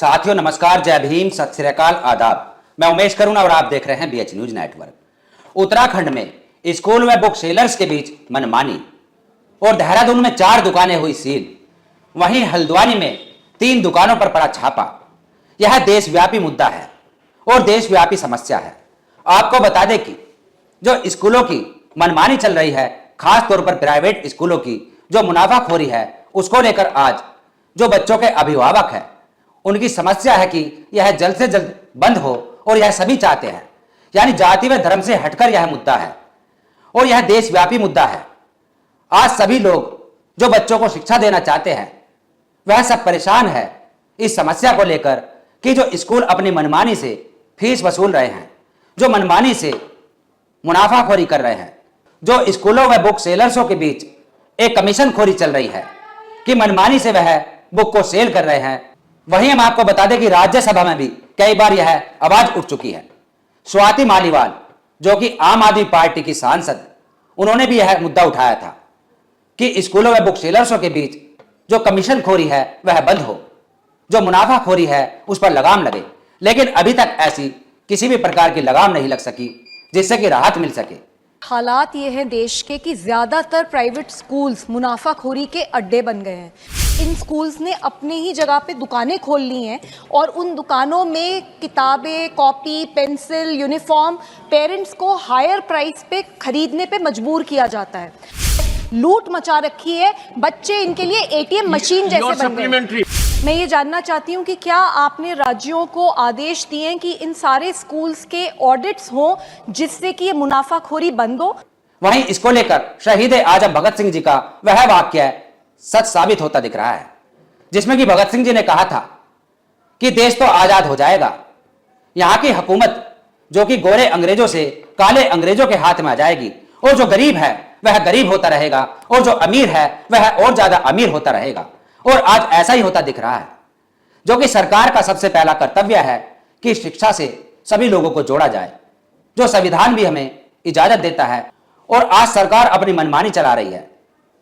साथियों नमस्कार, जय भीम, सत श्री अकाल, आदाब। मैं उमेश करुणा और आप देख रहे हैं BH न्यूज नेटवर्क। उत्तराखंड में स्कूल व बुक सेलर्स के बीच मनमानी और देहरादून में 4 दुकानें हुई सील। वहीं हल्द्वानी में 3 दुकानों पर पड़ा छापा। यह देशव्यापी मुद्दा है और देशव्यापी समस्या है। आपको बता दें कि जो स्कूलों की मनमानी चल रही है, खास तौर पर प्राइवेट स्कूलों की जो मुनाफाखोरी है, उसको लेकर आज जो बच्चों के अभिभावक हैं उनकी समस्या है कि यह जल्द से जल्द बंद हो और यह सभी चाहते हैं। यानी जाति व धर्म से हटकर यह मुद्दा है और यह देशव्यापी मुद्दा है। आज सभी लोग जो बच्चों को शिक्षा देना चाहते हैं वह सब परेशान है इस समस्या को लेकर कि जो स्कूल अपनी मनमानी से फीस वसूल रहे हैं, जो मनमानी से मुनाफाखोरी कर रहे हैं, जो स्कूलों व बुक सेलर्सों के बीच एक कमीशन खोरी चल रही है कि मनमानी से वह बुक को सेल कर रहे हैं। वहीं हम आपको बता दें कि राज्यसभा में भी कई बार यह आवाज उठ चुकी है। स्वाति मालीवाल जो कि आम आदमी पार्टी की सांसद, उन्होंने भी यह मुद्दा उठाया था कि स्कूलों व बुक सेलर्सों के बीच जो कमीशन खोरी है वह बंद हो, जो मुनाफाखोरी है उस पर लगाम लगे। लेकिन अभी तक ऐसी किसी भी प्रकार की लगाम नहीं लग सकी जिससे कि राहत मिल सके। हालात ये हैं देश के कि ज्यादातर प्राइवेट स्कूल्स मुनाफाखोरी के अड्डे बन गए हैं। इन स्कूल्स ने अपने ही जगह पे दुकानें खोल ली हैं और उन दुकानों में किताबें, कॉपी, पेंसिल, यूनिफॉर्म पेरेंट्स को हायर प्राइस पे खरीदने पे मजबूर किया जाता है। लूट मचा रखी है, बच्चे इनके लिए ATM मशीन जैसे बन गए। मैं ये जानना चाहती हूँ कि क्या आपने राज्यों को आदेश दिए हैं कि इन सारे स्कूल्स के ऑडिट्स हों जिससे कि ये मुनाफाखोरी बंद हो? वहीं इसको लेकर शहीद आजम भगत सिंह जी का वह वाक्य सच साबित होता दिख रहा है, जिसमें कि भगत सिंह जी ने कहा था कि देश तो आजाद हो जाएगा, यहाँ की हुकूमत जो कि गोरे अंग्रेजों से काले अंग्रेजों के हाथ में आ जाएगी और जो गरीब है वह गरीब होता रहेगा और जो अमीर है वह और ज्यादा अमीर होता रहेगा। और आज ऐसा ही होता दिख रहा है, जो कि सरकार का सबसे पहला कर्तव्य है कि शिक्षा से सभी लोगों को जोड़ा जाए, जो संविधान भी हमें इजाजत देता है। और आज सरकार अपनी मनमानी चला रही है।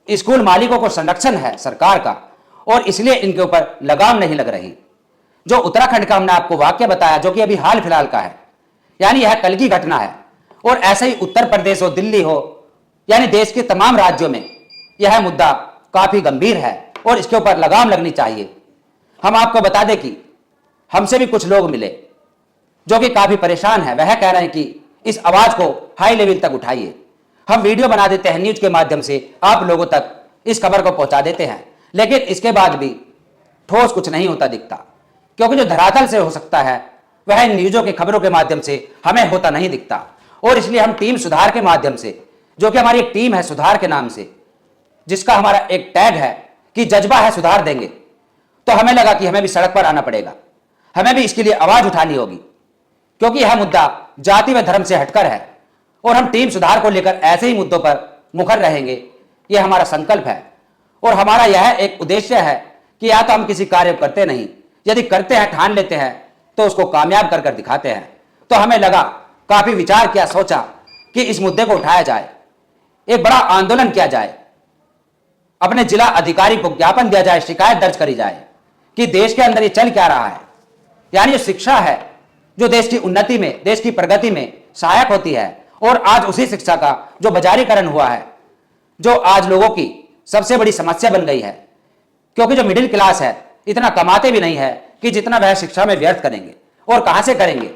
स्कूल मालिकों को संरक्षण है सरकार का और इसलिए इनके ऊपर लगाम नहीं लग रही। जो उत्तराखंड का हमने आपको वाक्य बताया जो कि अभी हाल फिलहाल का है, यानी यह कल की घटना है। और ऐसे ही उत्तर प्रदेश हो, दिल्ली हो, यानी देश के तमाम राज्यों में यह मुद्दा काफी गंभीर है और इसके ऊपर लगाम लगनी चाहिए। हम आपको बता दें कि हमसे भी कुछ लोग मिले जो कि काफी परेशान है। वह कह रहे हैं कि इस आवाज को हाई लेवल तक उठाइए। हम वीडियो बना देते हैं न्यूज के माध्यम से, आप लोगों तक इस खबर को पहुंचा देते हैं, लेकिन इसके बाद भी ठोस कुछ नहीं होता दिखता, क्योंकि जो धरातल से हो सकता है वह इन न्यूजों की खबरों के माध्यम से हमें होता नहीं दिखता। और इसलिए हम टीम सुधार के माध्यम से, जो कि हमारी एक टीम है सुधार के नाम से, जिसका हमारा एक टैग है कि जज्बा है सुधार देंगे, तो हमें लगा कि हमें भी सड़क पर आना पड़ेगा, हमें भी इसके लिए आवाज उठानी होगी, क्योंकि यह मुद्दा जाति व धर्म से हटकर है और हम टीम सुधार को लेकर ऐसे ही मुद्दों पर मुखर रहेंगे। यह हमारा संकल्प है और हमारा यह एक उद्देश्य है कि या तो हम किसी कार्य को करते नहीं, यदि करते हैं, ठान लेते हैं तो उसको कामयाब कर कर दिखाते हैं। तो हमें लगा, काफी विचार किया, सोचा कि इस मुद्दे को उठाया जाए, एक बड़ा आंदोलन किया जाए, अपने जिला अधिकारी को ज्ञापन दिया जाए, शिकायत दर्ज करी जाए कि देश के अंदर ये चल क्या रहा है। यानी जो शिक्षा है जो देश की उन्नति में, देश की प्रगति में सहायक होती है, और आज उसी शिक्षा का जो बाजारीकरण हुआ है, जो आज लोगों की सबसे बड़ी समस्या बन गई है। क्योंकि जो मिडिल क्लास है इतना कमाते भी नहीं है कि जितना वह शिक्षा में व्यर्थ करेंगे, और कहां से करेंगे।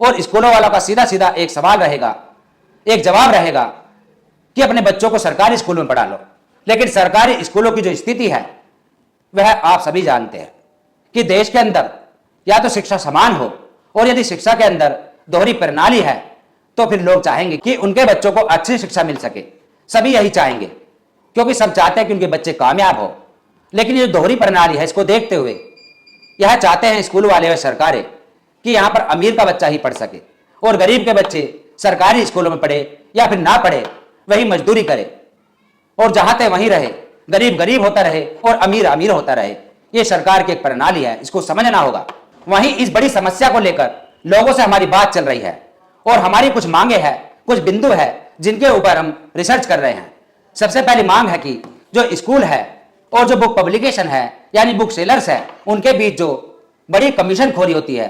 और स्कूलों वालों का सीधा सीधा एक सवाल रहेगा, एक जवाब रहेगा कि अपने बच्चों को सरकारी स्कूल में पढ़ा लो। लेकिन सरकारी स्कूलों की जो स्थिति है वह आप सभी जानते हैं कि देश के अंदर या तो शिक्षा समान हो, और यदि शिक्षा के अंदर दोहरी प्रणाली है तो फिर लोग चाहेंगे कि उनके बच्चों को अच्छी शिक्षा मिल सके। सभी यही चाहेंगे, क्योंकि सब चाहते हैं कि उनके बच्चे कामयाब हो। लेकिन ये जो दोहरी प्रणाली है, इसको देखते हुए यह चाहते हैं स्कूल वाले और सरकारें कि यहाँ पर अमीर का बच्चा ही पढ़ सके और गरीब के बच्चे सरकारी स्कूलों में पढ़े या फिर ना पढ़े, वही मजदूरी करे और जहां तक वहीं रहे, गरीब गरीब होता रहे और अमीर अमीर होता रहे। ये सरकार की एक प्रणाली है, इसको समझना होगा। वहीं इस बड़ी समस्या को लेकर लोगों से हमारी बात चल रही है और हमारी कुछ मांगे हैं, कुछ बिंदु है जिनके ऊपर हम रिसर्च कर रहे हैं। सबसे पहली मांग है कि जो स्कूल है और जो बुक पब्लिकेशन है यानी बुक सेलर्स है, उनके बीच जो बड़ी कमीशनखोरी होती है,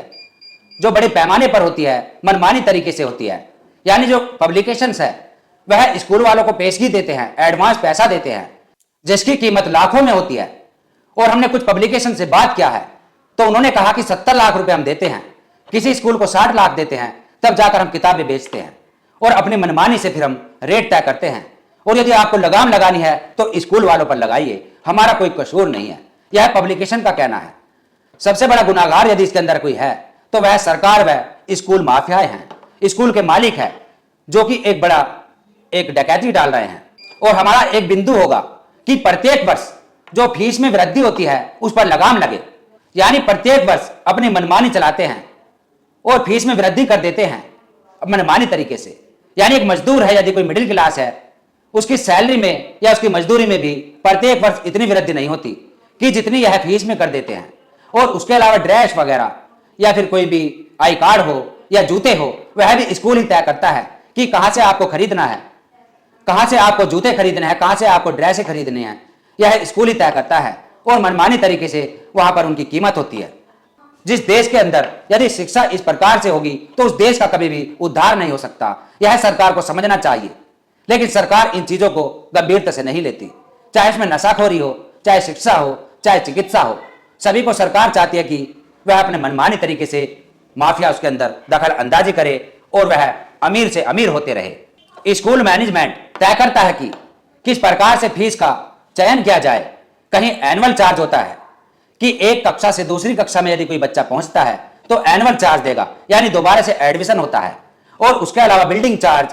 जो बड़े पैमाने पर होती है, मनमानी तरीके से होती है। यानी जो पब्लिकेशंस है वह स्कूल वालों को पेशगी देते हैं, एडवांस पैसा देते हैं, जिसकी कीमत लाखों में होती है। और हमने कुछ पब्लिकेशन से बात किया है तो उन्होंने कहा कि 70 लाख रुपए हम देते हैं, किसी स्कूल को 60 लाख देते हैं, तब जाकर हम किताबें बेचते हैं और अपनी मनमानी से फिर हम रेट तय करते हैं। और यदि आपको लगाम लगानी है तो स्कूल वालों पर लगाइए, हमारा कोई कसूर नहीं है, यह पब्लिकेशन का कहना है। सबसे बड़ा गुनाहगार यदि इसके अंदर कोई है तो वह सरकार व स्कूल माफियाए हैं, स्कूल के मालिक हैं, जो कि एक डकैती डाल रहे हैं। और हमारा एक बिंदु होगा कि प्रत्येक वर्ष जो फीस में वृद्धि होती है उस पर लगाम लगे। यानी प्रत्येक वर्ष अपनी मनमानी चलाते हैं और फीस में वृद्धि कर देते हैं मनमानी तरीके से। यानी एक मजदूर है, यदि कोई मिडिल क्लास है, उसकी सैलरी में या उसकी मजदूरी में भी प्रत्येक वर्ष इतनी वृद्धि नहीं होती कि जितनी यह फीस में कर देते हैं। और उसके अलावा ड्रेस वगैरह या फिर कोई भी आई कार्ड हो या जूते हो, वह भी स्कूल ही तय करता है कि कहां से आपको खरीदना है, कहां से आपको जूते खरीदने हैं, कहां से आपको ड्रेसें खरीदनी है, यह स्कूल ही तय करता है। और मनमानी तरीके से वहां पर उनकी कीमत होती है। जिस देश के अंदर यदि शिक्षा इस प्रकार से होगी तो उस देश का कभी भी उद्धार नहीं हो सकता। यह सरकार को समझना चाहिए, लेकिन सरकार इन चीजों को गंभीरता से नहीं लेती। चाहे इसमें नशाखोरी हो, चाहे शिक्षा हो, चाहे चिकित्सा हो, सभी को सरकार चाहती है कि वह अपने मनमानी तरीके से माफिया उसके अंदर दखल अंदाजी करे और वह अमीर से अमीर होते रहे। स्कूल मैनेजमेंट तय करता है कि किस प्रकार से फीस का चयन किया जाए। कहीं एनुअल चार्ज होता है कि एक कक्षा से दूसरी कक्षा में यदि कोई बच्चा पहुंचता है तो एनुअल चार्ज देगा, यानी दोबारा से एडमिशन होता है। और उसके अलावा बिल्डिंग चार्ज,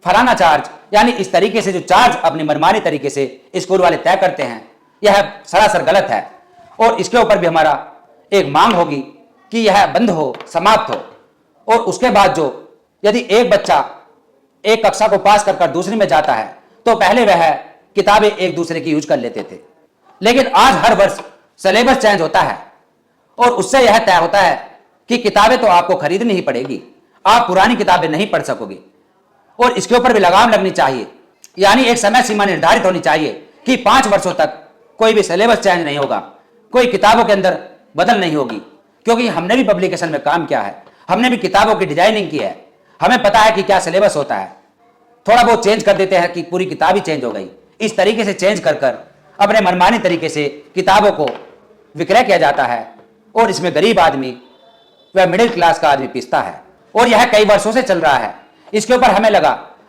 फलाना चार्ज, यानी इस तरीके से जो चार्ज अपनी मनमानी तरीके से स्कूल वाले तय करते हैं, यह सरासर गलत है। और इसके ऊपर भी हमारा एक मांग होगी कि यह बंद हो, समाप्त हो। और उसके बाद जो यदि एक बच्चा एक कक्षा को पास कर दूसरी में जाता है तो पहले वह किताबें एक दूसरे की यूज कर लेते थे, लेकिन आज हर वर्ष सिलेबस चेंज होता है और उससे यह तय होता है कि किताबें तो आपको खरीदनी ही पड़ेगी, आप पुरानी किताबें नहीं पढ़ सकोगे। और इसके ऊपर भी लगाम लगनी चाहिए, यानी एक समय सीमा निर्धारित होनी चाहिए कि 5 वर्षों तक कोई भी सिलेबस चेंज नहीं होगा, कोई किताबों के अंदर बदल नहीं होगी। क्योंकि हमने भी पब्लिकेशन में काम किया है, हमने भी किताबों की डिजाइनिंग की है, हमें पता है कि क्या सिलेबस होता है। थोड़ा बहुत चेंज कर देते हैं कि पूरी किताब ही चेंज हो गई। इस तरीके से चेंज कर अपने मनमानी तरीके से किताबों को विक्रय किया जाता है और इसमें गरीब आदमी वह मिडिल क्लास का आदमी पिसता है। और यह कई वर्षों से चल रहा है। इसके ऊपर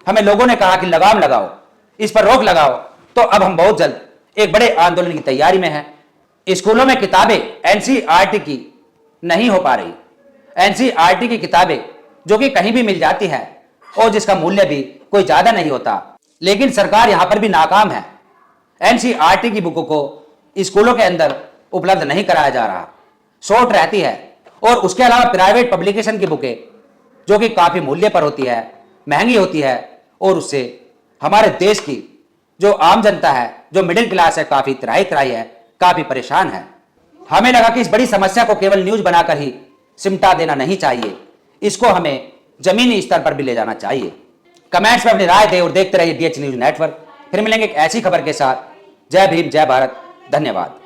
हमें लोगों ने कहा कि लगाम लगाओ, इस पर रोक लगाओ, तो अब हम बहुत जल्द एक बड़े आंदोलन की तैयारी में हैं। स्कूलों में किताबें एनसीईआरटी की नहीं हो पा रही। एनसीईआरटी की किताबें जो कि कहीं भी मिल जाती है और जिसका मूल्य भी कोई ज्यादा नहीं होता, लेकिन सरकार यहां पर भी नाकाम है। एनसीईआरटी की बुकों को स्कूलों के अंदर उपलब्ध नहीं कराया जा रहा, शॉर्ट रहती है। और उसके अलावा प्राइवेट पब्लिकेशन की बुकें जो कि काफी मूल्य पर होती है, महंगी होती है, और उससे हमारे देश की जो आम जनता है, जो मिडिल क्लास है, काफी त्राही है, काफी परेशान है। हमें लगा कि इस बड़ी समस्या को केवल न्यूज बनाकर ही सिमटा देना नहीं चाहिए, इसको हमें जमीनी स्तर पर भी ले जाना चाहिए। कमेंट्स में अपनी राय दें और देखते रहिए DH न्यूज नेटवर्क। फिर मिलेंगे एक ऐसी खबर के साथ। जय भीम, जय भारत, धन्यवाद।